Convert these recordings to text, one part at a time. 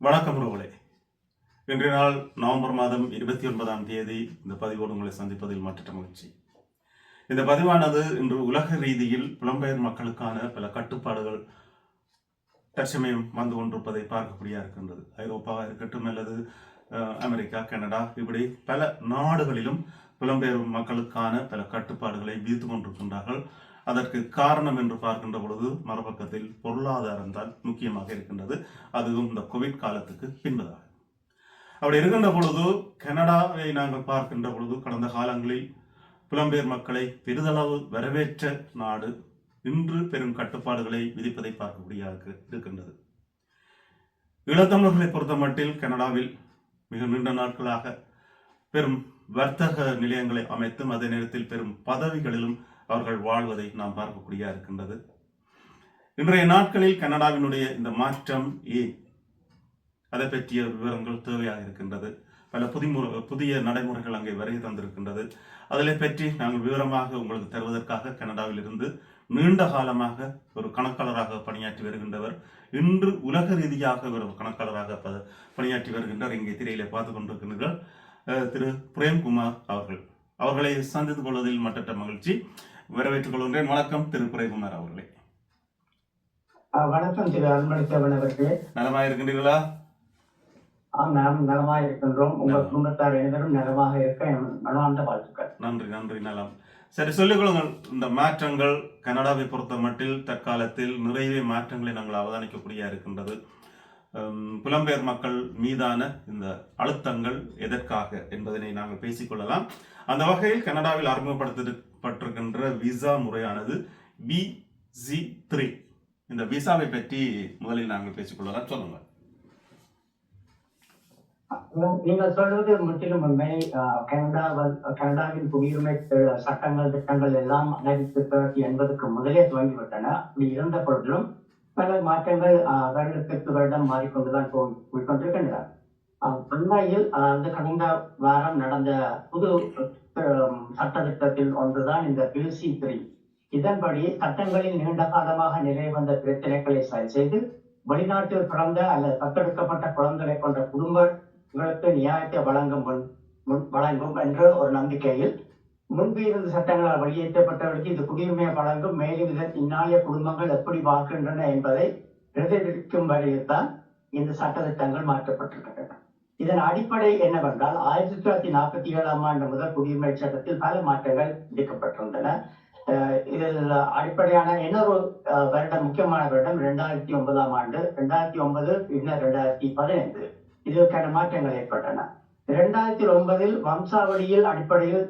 வணக்கம் உறவுகளே. இன்றைய நாள் நவம்பர் மாதம் 29ஆம் தேதி இந்த பதிவோடு உங்களை சந்திப்பதில் மற்ற மகிழ்ச்சி. இந்த பதிவானது இன்று உலக ரீதியில் புலம்பெயர் மக்களுக்கான பல கட்டுப்பாடுகள் தற்சமயம் வந்து கொண்டிருப்பதை பார்க்கக்கூடியா இருக்கின்றது. ஐரோப்பாவாக இருக்கட்டும் அல்லது அமெரிக்கா, கனடா, இப்படி பல நாடுகளிலும் புலம்பெயர் மக்களுக்கான பல கட்டுப்பாடுகளை விதித்து கொண்டிருக்கின்றார்கள். அதற்கு காரணம் என்று பார்க்கின்ற பொழுது மறுபக்கத்தில் பொருளாதாரம் தான் முக்கியமாக இருக்கின்றது. அதுவும் இந்த கோவிட் காலத்துக்கு பின்பதாக. அப்படி இருக்கின்ற பொழுது கனடாவை நாங்கள் பார்க்கின்ற பொழுது கடந்த காலங்களில் புலம்பெயர் மக்களை பெரிதளவு வரவேற்ற நாடு இன்று பெரும் கட்டுப்பாடுகளை விதிப்பதை பார்க்கக்கூடியதாக இருக்கின்றது. ஈழத்தமிழர்களை பொறுத்த மட்டில் கனடாவில் மிக நீண்ட நாட்களாக பெரும் வர்த்தக நிலையங்களை அமைத்தும் அதே நேரத்தில் பெரும் பதவிகளிலும் அவர்கள் வாழ்வதை நாம் பார்க்கக்கூடிய இருக்கின்றது. இன்றைய நாட்களில் கனடாவினுடைய இந்த மாற்றம் ஏன், அதை பற்றிய விவரங்கள் தேவையாக இருக்கின்றது. பல புதிய நடைமுறைகள் அங்கே வருகை தந்திருக்கின்றது. அதை பற்றி நாங்கள் விவரமாக உங்களுக்கு தருவதற்காக கனடாவில் இருந்து நீண்ட காலமாக ஒரு கணக்காளராக பணியாற்றி வருகின்றவர், இன்று உலக ரீதியாக ஒரு கணக்காளராக பணியாற்றி வருகின்றார். இங்கே திரையிலே பார்த்து கொண்டிருக்கின்றீர்கள் திரு பிரேம்குமார் அவர்கள். அவர்களை சந்தித்துக் கொள்வதில் மற்ற மகிழ்ச்சி. வரவேற்றுக் கொள்கின்றேன். வணக்கம் திரு பிரேம்குமார் அவர்களே. வணக்கம் திரு அன்பளித்தவன் அவர்களே. நலமாக இருக்கின்றீர்களா? நாம் நலமாக இருக்கின்றோம். உங்கள் குடும்பத்தார் அனைவரும் நலமாக இருக்க மனமார்ந்த வாழ்த்துக்கள். நன்றி நன்றி. நலம். சரி, சொல்லிக் கொள்ளுங்கள். இந்த மாற்றங்கள் கனடாவை பொறுத்த மட்டில் தற்காலத்தில் நிறைய மாற்றங்களை நாங்கள் அவதானிக்கக்கூடிய இருக்கின்றது. புலம்பெயர் மக்கள் மீதான இந்த அழுத்தங்கள் எதற்காக என்பதனை நாங்கள் பேசிக்கொள்ளலாம். அந்த வகையில் கனடாவில் அறிமுகப்படுத்தப்பட்டிருக்கின்ற விசா முறையானது BC3. இந்த விசாவை பற்றி முதலில் நாங்கள் பேசிக்கொள்ளலாம். சொல்லுங்கள். நீங்கள் சொல்வது முற்றிலும் உண்மை. கனடாவின் குடியுரிமை சட்டங்கள் திட்டங்கள் எல்லாம் 1980க்கு முதலே துவங்கிவிட்டன. அப்படி இருந்த பொழுதிலும் பல மாற்றங்கள் வருடத்திற்கு வருடம் மாறிக்கொண்டுதான் போய்கொண்டிருக்கின்றன. உண்மையில் அதாவது கடந்த வாரம் நடந்த புது சட்ட திட்டத்தில் ஒன்றுதான் இந்த BC3. இதன்படி சட்டங்களில் நீண்ட காலமாக நிலை வந்த பிரச்சனைகளை சரி செய்து வெளிநாட்டில் பிறந்த அல்லது தத்தெடுக்கப்பட்ட குழந்தைகளை கொண்ட குடும்பங்களுக்கு நியாயத்தை வழங்கும் என்ற ஒரு நம்பிக்கையில் முன்பு இருந்த சட்டங்களால் வெளியேற்றப்பட்டவர்களுக்கு இது குடியுரிமையை வழங்கும். மேலும் இந்நாளைய குடும்பங்கள் எப்படி வாழ்கின்றன என்பதை பிரதிபலிக்கும் வகையில் தான் இந்த சட்டத்திட்டங்கள் மாற்றப்பட்டிருக்கின்றன. இதன் அடிப்படை என்னவென்றால் 1947ஆம் ஆண்டு முதல் குடியுரிமை சட்டத்தில் பல மாற்றங்கள் விதிக்கப்பட்டிருந்தன. இதில் அடிப்படையான இன்னொரு வருடம், முக்கியமான வருடம் 2009ஆம் ஆண்டு. 2009 பின்னர் 2015 இதற்கான மாற்றங்கள் ஏற்பட்டன. 2009 வம்சாவளியில் அடிப்படையில்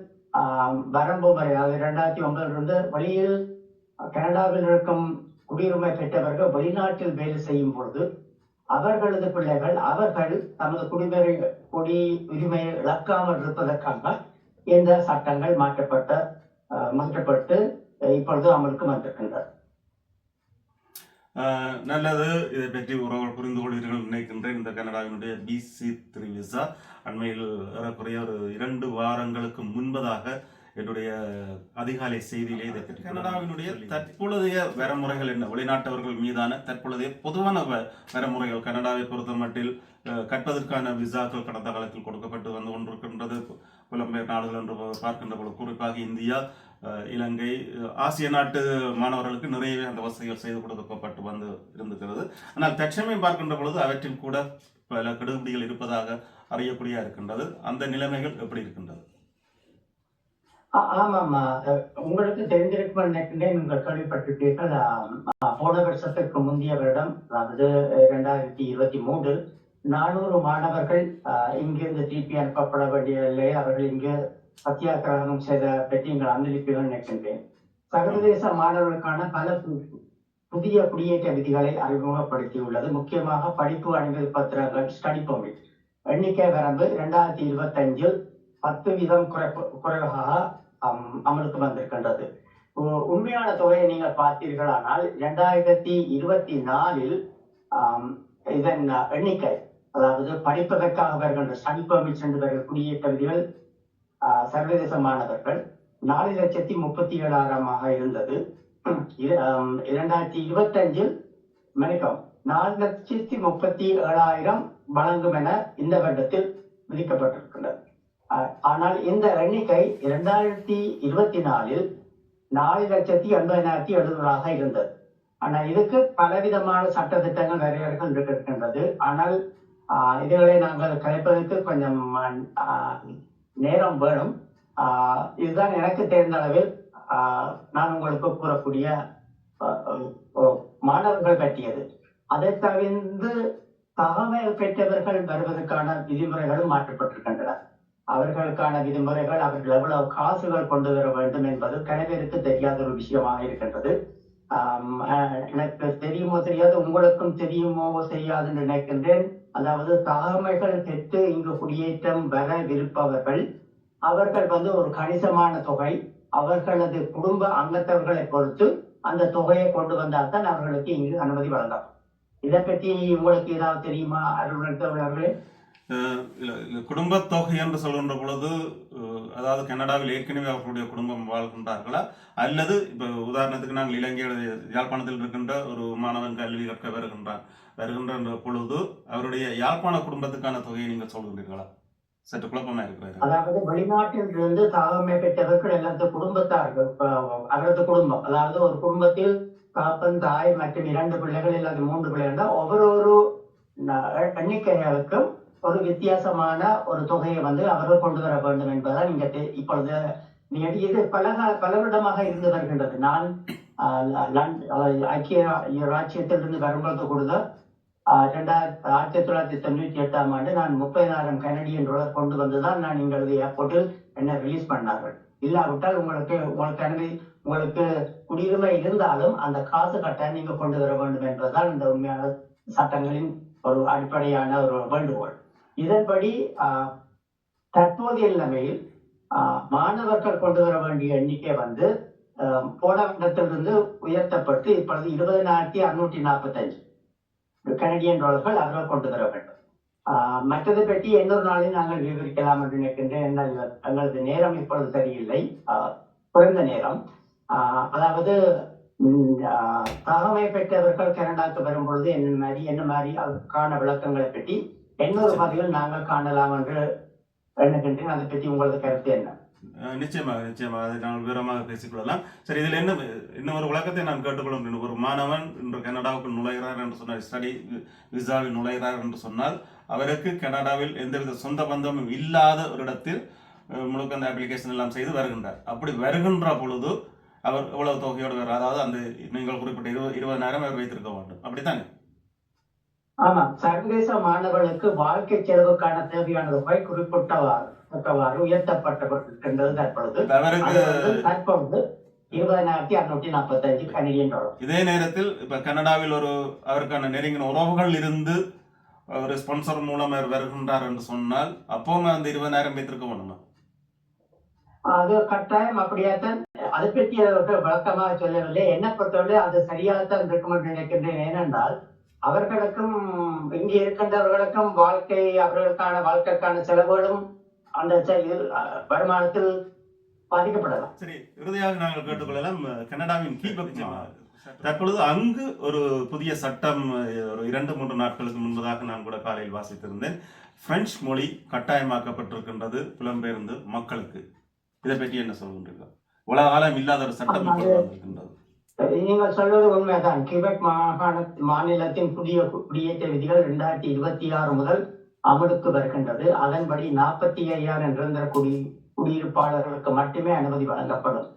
வரம்பு முறை, அதாவது 2009 வெளியில் கனடாவில் இருக்கும் குடியுரிமை பெற்றவர்கள் வெளிநாட்டில் வேலை செய்யும் பொழுது அவர்களது பிள்ளைகள் அவர்கள் தமது குடியுரிமையை இழக்காமல் இருப்பதற்காக இந்த சட்டங்கள் மாற்றப்பட்டு இப்பொழுது அமலுக்கு வந்திருக்கின்றன. நல்லது. இதை பற்றி உறவுகள் புரிந்து கொள்வீர்கள் நினைக்கின்றேன். இந்த கனடாவினுடைய BC3 விசா அண்மையில் ஏறக்குறைய ஒரு 2 வாரங்களுக்கு முன்பதாக என்னுடைய அதிகாலை செய்தியிலே இதை பற்றி கனடாவினுடைய தற்பொழுதைய வரமுறைகள் என்ன, வெளிநாட்டவர்கள் மீதான தற்பொழுதைய பொதுவான வரமுறைகள் கனடாவை பொறுத்த மட்டில் கற்பதற்கான விசாக்கள் கடந்த காலத்தில் கொடுக்கப்பட்டு வந்து கொண்டிருக்கின்றது. புலம்பெயர் நாடுகள் என்று பார்க்கின்ற பொழுது குறிப்பாக இந்தியா, இலங்கை, ஆசிய நாட்டு மாணவர்களுக்கு நிறையவே அந்த வசதிகள் செய்து கொடுக்கப்பட்டு வந்து இருந்திருக்கிறது. ஆனால் தற்சமயம் பார்க்கின்ற பொழுது அவற்றில் கூட பல கெடுபிடிகள் இருப்பதாக அறியக்கூடிய இருக்கின்றது. அந்த நிலைமைகள் எப்படி இருக்கின்றது? ஆமாம், உங்களுக்கு தெரிந்திருக்கும் நினைக்கின்றேன். நீங்கள் கேள்விப்பட்டிருப்பீர்கள். போன வருஷத்திற்கு முந்தைய வருடம், அதாவது 2023 400 மாணவர்கள் இங்கிருந்து திருப்பி அனுப்பப்பட வேண்டிய நிலையை அவர்கள் இங்கு சத்தியாகிரகம் செய்த பற்றி நீங்கள் அனுமதிப்பீர்கள் நினைக்கின்றேன். சர்வதேச மாணவர்களுக்கான பல புதிய குடியேற்ற விதிகளை அறிமுகப்படுத்தியுள்ளது. முக்கியமாக படிப்பு அனுமதி பத்திரங்கள், ஸ்டடி பெர்மிட் எண்ணிக்கை வரம்பு 2025 10% குறைவாக அமலுக்கு வந்திருக்கின்றது. உண்மையான தொகையை நீங்கள் பார்த்தீர்களானால் 2024 இதன் எண்ணிக்கை, அதாவது படிப்பதற்காக வருகின்ற ஸ்டடி பெர்மிட் சென்று வருகிற குடியேற்ற விதிகள் சர்வதேச மாணவர்கள் 4,37,000 இருந்தது. 2025 மணிக்கம் 4,37,000 வழங்கும் என இந்த வருடத்தில் விதிக்கப்பட்டிருக்கின்றது. ஆனால் இந்த எண்ணிக்கை 2024 4,80,700 இருந்தது. ஆனால் இதுக்கு பலவிதமான சட்ட திட்டங்கள் வரையறைகள் இருக்கின்றது. ஆனால் இதுகளை நாங்கள் கலைப்பதற்கு கொஞ்சம் நேரம் வேணும். இதுதான் எனக்கு தெரிந்த அளவில் நான் உங்களுக்கு கூறக்கூடிய மாணவர்கள் பற்றியது. அதை தவிர்த்து தகவல் பெற்றவர்கள் வருவதற்கான விதிமுறைகளும் மாற்றப்பட்டிருக்கின்றன. அவர்களுக்கான விதிமுறைகள், அவர்கள் எவ்வளவு காசுகள் கொண்டு வர வேண்டும் என்பது கணவருக்கு தெரியாத ஒரு விஷயமாக இருக்கின்றது. எனக்கு தெரியுமோ தெரியாது, உங்களுக்கும் தெரியுமோ தெரியாதுன்னு நினைக்கின்றேன். அதாவது தகமைகள் பெற்று இங்கு குடியேற்றம் வரவிருப்பவர்கள் அவர்கள் ஒரு கணிசமான தொகை அவர்களது குடும்ப அங்கத்தவர்களை பொறுத்து அந்த தொகையை கொண்டு வந்தால் தான் அவர்களுக்கு இங்கு அனுமதி வழங்கப்படும். இதை பற்றி உங்களுக்கு ஏதாவது தெரியுமா அவர்களே? குடும்ப தொகை என்று சொல்கின்ற பொழுது, அதாவது கனடாவில் ஏற்கனவே அவர்களுடைய குடும்பம் வாழ்கின்றார்களா, அல்லது இப்போ உதாரணத்துக்கு நாங்கள் இலங்கையில் யாழ்ப்பாணத்தில் இருக்கின்ற ஒரு மாணவன் கல்வி கற்க வருகின்ற பொழுது அவருடைய யாழ்ப்பாண குடும்பத்துக்கான தொகையை நீங்கள் சொல்கின்றீர்களா? சற்று குழப்பமா இருக்கிறாரு. அதாவது வெளிநாட்டில் இருந்து தகவமை பெற்றவர்கள் எல்லாத்து குடும்பத்தார்கள், அவரது குடும்பம், அதாவது ஒரு குடும்பத்தில் தகப்பன், தாய் மற்றும் 2 பிள்ளைகள் இல்லாத 3 பிள்ளைகள், ஒவ்வொரு எண்ணிக்கைகளுக்கும் ஒரு வித்தியாசமான ஒரு தொகையை அவர்கள் கொண்டு வர வேண்டும் என்பதால் இங்க இப்பொழுது இது பல வருடமாக இருந்து வருகின்றது. நான் ஐக்கிய ராஜ்யத்திலிருந்து வரும்போது கூட 1998 நான் 30,000 கனடியன் டாலர் கொண்டு வந்துதான் நான் எங்களது ஏர்போர்ட்டில் என்ன ரிலீஸ் பண்ணார்கள். இல்லாவிட்டால் உங்களுக்கு குடியுரிமை இருந்தாலும் அந்த காசு கட்டாயம் நீங்க கொண்டு வர வேண்டும் என்பதுதான் இந்த உண்மையான சட்டங்களின் ஒரு அடிப்படையான ஒரு வேண்டுகோள். இதன்படி தற்போதைய நிலைமையில் மாணவர்கள் கொண்டு வர வேண்டிய எண்ணிக்கை போன வருடத்திலிருந்து உயர்த்தப்பட்டு இப்பொழுது 20,645 கனடியன் டாலர்கள் அவர்கள் கொண்டு வர வேண்டும். மற்றதை பற்றி இன்னொரு நாளில் நாங்கள் விவரிக்கலாம் என்று நினைக்கின்றேன். எங்களது நேரம் இப்பொழுது சரியில்லை, குறைந்த நேரம். அதாவது தகவமை பெற்றவர்கள் கனடாக்கு வரும் பொழுது என்ன மாதிரி அதற்கான விளக்கங்களை பற்றி இன்னொரு பதிவில் நாங்கள் காணலாம் என்று எண்ணுகின்றேன். அதை பற்றி உங்களது கருத்து என்ன? நிச்சயமாக அதை நாங்கள் விவரமாக பேசிக்கொள்ளலாம். சரி, இதில் இன்னும் ஒரு விளக்கத்தை நான் கேட்டுக்கொள்ளும். ஒரு மாணவன் இன்று கனடாவுக்கு நுழைகிறார் என்று சொன்னால், ஸ்டடி விசாவில் நுழைகிறார் என்று சொன்னால், அவருக்கு கனடாவில் எந்தவித சொந்த பந்தமும் இல்லாத ஒரு இடத்தில் முழுக்க அந்த அப்ளிகேஷன் எல்லாம் செய்து வருகின்றார். அப்படி வருகின்ற பொழுது அவர் எவ்வளவு தொகையோடு வர, அதாவது அந்த நீங்கள் குறிப்பிட்ட 20,000 அவர் வைத்திருக்க வேண்டும், அப்படித்தானே? ஆமா, சர்வதேச மாணவர்களுக்கு வாழ்க்கை செலவுக்கான தேவையான தொகை குறிப்பிட்டவாறு உயர்த்தப்பட்டிருக்கின்றது. தற்பொழுது 20,645 கனடியன் டாலர். இதே நேரத்தில் இப்ப கனடாவில் அவருக்கான நெருங்கின உறவுகள் இருந்து ஒரு ஸ்பான்சர் மூலம் வருகின்றார் என்று சொன்னால் அப்பவும் அந்த 20,000 வைத்திருக்க வேணுமா? அது கட்டாயம் அப்படியாத்தான். அதை பற்றி விளக்கமாக சொல்லவில்லை. என்ன பொறுத்தவரை அது சரியாகத்தான் இருக்கும் என்று நினைக்கின்றேன். ஏனென்றால் அவர்களுக்கும் இங்கே இருக்கின்றவர்களுக்கும் அவர்களுக்கான வாழ்க்கைக்கான செலவுகளும் அந்த வருமானத்தில் பாதிக்கப்படலாம். சரி, இறுதியாக நாங்கள் கேட்டுக்கொள்ளலாம். கனடாவின் தற்பொழுது அங்கு ஒரு புதிய சட்டம் ஒரு 2-3 நாட்களுக்கு முன்பதாக நான் கூட காலையில் வாசித்திருந்தேன். பிரெஞ்சு மொழி கட்டாயமாக்கப்பட்டிருக்கின்றது புலம்பெயர்ந்து மக்களுக்கு. இதை பற்றி என்ன சொல்கின்றீர்கள்? உலக காலம் இல்லாத ஒரு சட்டம் வந்திருக்கின்றது. நீங்கள் சொல்வது உண்மைதான். கியூபெக் மாநிலத்தின் புதிய குடியேற்ற விதிகள் 2026 முதல் அமலுக்கு வருகின்றது. அதன்படி 45,000 நிரந்தர குடியிருப்பாளர்களுக்கு மட்டுமே அனுமதி வழங்கப்படும்.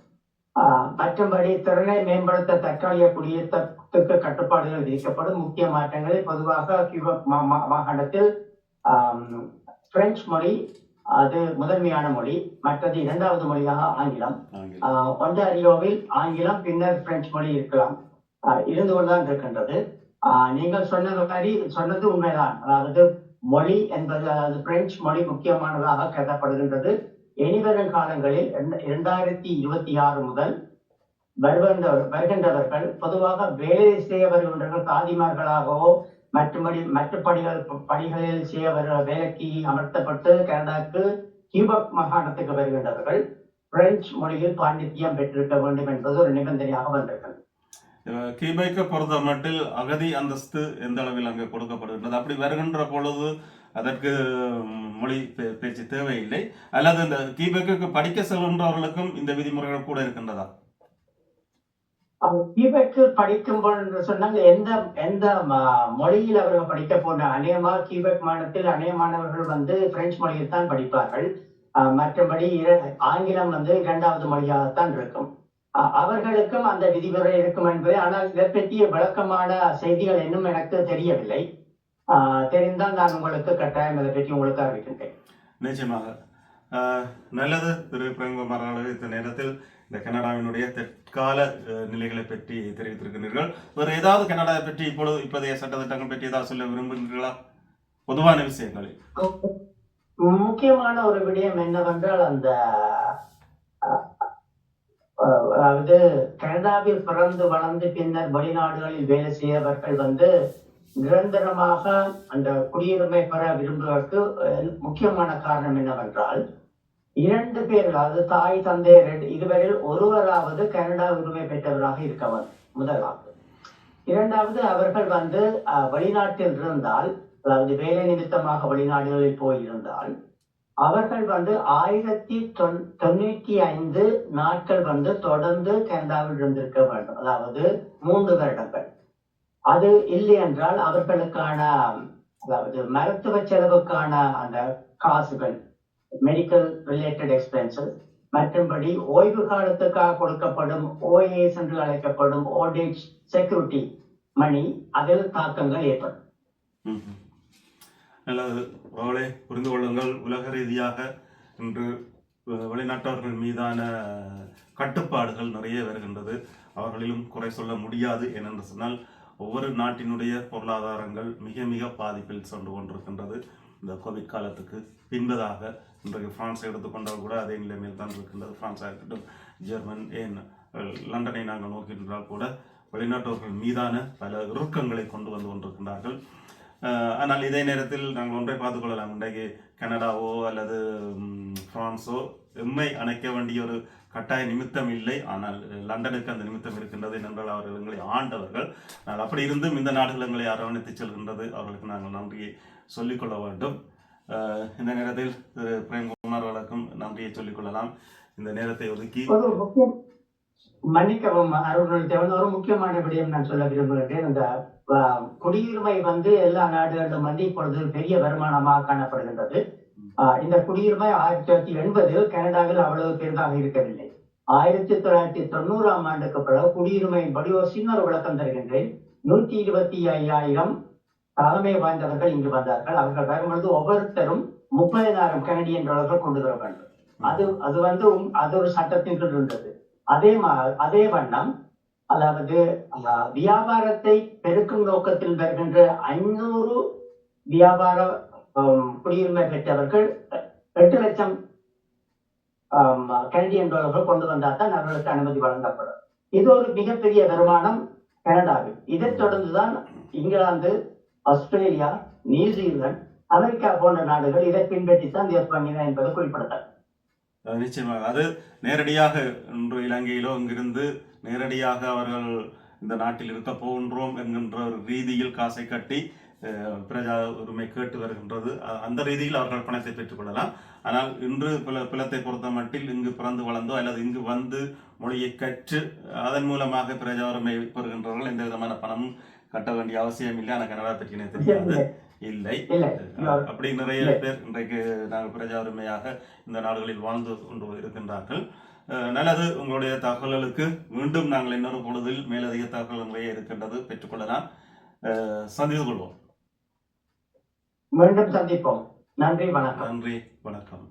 மற்றும்படி திறனை மேம்படுத்த தற்காலிக குடியேற்றத்துக்கு கட்டுப்பாடுகள் விதிக்கப்படும். முக்கிய மாற்றங்களில் பொதுவாக கியூபெக் மாகாணத்தில் பிரெஞ்சு மொழி அது முதன்மையான மொழி, மற்றது 2வது மொழியாக ஆங்கிலம். ஒன்டாரியோவில் ஆங்கிலம் பின்னர் பிரெஞ்சு மொழி இருந்து கொண்டுதான் இருக்கின்றது. நீங்கள் சொன்னது உண்மைதான். அதாவது மொழி என்பது, அதாவது பிரெஞ்சு மொழி முக்கியமானதாக கருதப்படுகின்றது. இனிவரும் காலங்களில் 2026 முதல் வருகின்றவர்கள் பொதுவாக வேலை செய்ய வருகின்றவர்கள் தாதிமார்களாகவோ மற்ற படிகளில் செய்ய வேலைக்கு அமர்த்தப்பட்டு கனடாக்கு கியூபெக் மாகாணத்துக்கு வருகின்றவர்கள் பிரெஞ்சு மொழியில் பாண்டித்யம் பெற்றிருக்க வேண்டும் என்பது ஒரு நிபந்தனையாக வந்திருக்கிறது. கியூபெக்கை பொறுத்த மட்டில் அகதி அந்தஸ்து எந்த அளவில் அங்கே கொடுக்கப்படுகின்றது? அப்படி வருகின்ற பொழுது அதற்கு மொழி பேச்சு தேவையில்லை, அல்லது இந்த கியூபெக்கு படிக்க செல்கின்றவர்களுக்கும் இந்த விதிமுறைகள் கூட இருக்கின்றதா? கியூபெக்கு படிக்கும்போது என்று சொன்னால் எந்த எந்த மொழியில் அவர்கள் படிக்க போன அநேகமாக கியூபெக் மாநிலத்தில் அநேக மாணவர்கள் வந்து பிரெஞ்சு மொழியில் தான் படிப்பார்கள். மற்றபடி ஆங்கிலம் வந்து இரண்டாவது மொழியாகத்தான் இருக்கும். அவர்களுக்கும் அந்த விதிமுறை இருக்கும் என்பது, ஆனால் இதை பற்றிய விளக்கமான செய்திகள் இன்னும் எனக்கு தெரியவில்லை. தெரிந்தால் நான் உங்களுக்கு கட்டாயம் இதை பற்றி உங்களுக்கு அறிவிக்கின்றேன். நிச்சயமாக. நல்லது திரு பிரேம்குமார் அவர்கள், இந்த நேரத்தில் இந்த கனடாவினுடைய தற்கால நிலைகளை பற்றி தெரிவித்திருக்கிறீர்கள். வேறு ஏதாவது கனடாவை பற்றி இப்போதைய சட்டத்திட்டங்கள் பற்றி ஏதாவது சொல்ல விரும்புகிறீர்களா? பொதுவான விஷயங்களில் முக்கியமான ஒரு விடயம் என்னவென்றால், அந்த அதாவது கனடாவில் பிறந்து வளர்ந்து பின்னர் வெளிநாடுகளில் வேலை செய்தவர்கள் வந்து நிரந்தரமாக அந்த குடியுரிமை பெற விரும்புவதற்கு முக்கியமான காரணம் என்னவென்றால், 2 பேர், அதாவது தாய் தந்தை இதுவரையில் ஒருவராவது கனடா உரிமை பெற்றவராக இருக்கவர் முதலாவது. 2வது, அவர்கள் வந்து வெளிநாட்டில் இருந்தால், அதாவது வேலை நிமித்தமாக வெளிநாடுகளில் போயிருந்தால், அவர்கள் வந்து 1095 நாட்கள் வந்து தொடர்ந்து கனடாவில் இருந்திருக்க வேண்டும், அதாவது 3 வருடங்கள். அது இல்லை என்றால் அவர்களுக்கான, அதாவது மருத்துவ செலவுக்கான அந்த காசுகள், மெடிக்கல் ரிலேட்டட் எக்ஸ்பென்சஸ், மற்றும்படி ஓய்வு காலத்துக்காக கொடுக்கப்படும் ஓஏஎஸ் என்று அழைக்கப்படும் ஓல்டேஜ் செக்யூரிட்டி மணி, அதில் தாக்கங்கள் ஏற்படும். நல்லது. அவளை புரிந்து கொள்ளுங்கள். உலக ரீதியாக இன்று வெளிநாட்டவர்கள் மீதான கட்டுப்பாடுகள் நிறைய வருகின்றது. அவர்களிலும் குறை சொல்ல முடியாது. ஏனென்று சொன்னால் ஒவ்வொரு நாட்டினுடைய பொருளாதாரங்கள் மிக மிக பாதிப்பில் சென்று கொண்டிருக்கின்றது. இந்த கோவிட் காலத்துக்கு பின்பதாக இன்றைக்கு பிரான்ஸை எடுத்துக்கொண்டால் கூட அதே நிலைமையில் தான் இருக்கின்றது. பிரான்ஸாக இருக்கட்டும், ஜெர்மன், ஏன் லண்டனை நாங்கள் நோக்கின்றால் கூட வெளிநாட்டவர்கள் மீதான பல இறுக்கங்களை கொண்டு வந்து கொண்டிருக்கின்றார்கள். ஆனால் இதே நேரத்தில் நாங்கள் ஒன்றை பார்த்துக்கொள்ளலாம். இன்றைக்கு கனடாவோ அல்லது பிரான்ஸோ எம்மை அணைக்க வேண்டிய ஒரு கட்டாய நிமித்தம் இல்லை. ஆனால் லண்டனுக்கு அந்த நிமித்தம் இருக்கின்றது. என்றால் அவர்கள் எங்களை ஆண்டவர்கள். ஆனால் அப்படி இருந்தும் இந்த நாடுகள் எங்களை அரவணைத்து செல்கின்றது. அவர்களுக்கு நாங்கள் நன்றியை சொல்லிக்கொள்ள வேண்டும். இந்த நேரத்தில் திரு பிரேம்குமார் அவர்களுக்கும் நன்றியை சொல்லிக்கொள்ளலாம். இந்த நேரத்தை ஒதுக்கி மன்னிக்கவும் அருள், ஒரு முக்கியமான விடயம் நான் சொல்ல விரும்புகிறேன். இந்த குடியுரிமை வந்து எல்லா நாடுகளிலும் வந்து இப்பொழுது பெரிய வருமானமாக காணப்படுகின்றது. இந்த குடியுரிமை 1980 கனடாவில் அவ்வளவு பெரிதாக இருக்கவில்லை. 1990ஆம் ஆண்டுக்கு பிறகு குடியுரிமையின் படி ஒரு சின்ன ஒரு விளக்கம் தருகின்றேன். 125,000 தலைமை வாய்ந்தவர்கள் இங்கு வந்தார்கள். அவர்கள் வரும்பொழுது ஒவ்வொருத்தரும் 30,000 கனடியன் டாலர்கள் கொண்டு வர வேண்டும். அது வந்து அது ஒரு சட்டத்தின் கீழ் இருந்தது. அதே வண்ணம், அதாவது வியாபாரத்தை பெருக்கும் நோக்கத்தில் வருகின்ற 500 வியாபார குடியுரிமை பெற்றவர்கள் 8 லட்சம் கனடியன் டாலர்கள் கொண்டு வந்தால் தான் அவர்களுக்கு அனுமதி வழங்கப்படும். இது ஒரு மிகப்பெரிய வருமானம் கனடாவில். இதைத் தொடர்ந்துதான் இங்கிலாந்து, ஆஸ்திரேலியா, நியூசிலாந்து, அமெரிக்கா போன்ற நாடுகள் இதை பின்பற்றித்தான் வாங்கின என்பது குறிப்பிடத்தக்கது. நிச்சயமாக அது நேரடியாக இன்று இலங்கையிலோ இங்கிருந்து நேரடியாக அவர்கள் இந்த நாட்டில் இருக்க போகின்றோம் என்கின்ற ஒரு ரீதியில் காசை கட்டி பிரஜா உரிமை கேட்டு வருகின்றது. அந்த ரீதியில் அவர்கள் பணத்தை பெற்றுக்கொள்ளலாம். ஆனால் இன்று பிளத்தை பொறுத்த மட்டில் இங்கு பிறந்து வளர்ந்தோ அல்லது இங்கு வந்து மொழியை கற்று அதன் மூலமாக பிரஜா உரிமை பெறுகின்றவர்கள் எந்த விதமான பணமும் கட்ட வேண்டிய அவசியம் இல்லை. ஆனால் கனடா பற்றினே தெரியாது இல்லை. அப்படி நிறைய பேர் இன்றைக்கு நாங்கள் பிரஜா உரிமையாக இந்த நாடுகளில் வாழ்ந்து கொண்டு இருக்கின்றார்கள். நல்லது. உங்களுடைய தகவல்களுக்கு மீண்டும் நாங்கள் இன்னொரு பொழுதில் மேலதிக தகவல் நிறைய இருக்கின்றது, பெற்றுக்கொள்ளலாம். சந்தித்து கொள்வோம். மீண்டும் சந்திப்போம். நன்றி, வணக்கம். நன்றி, வணக்கம்.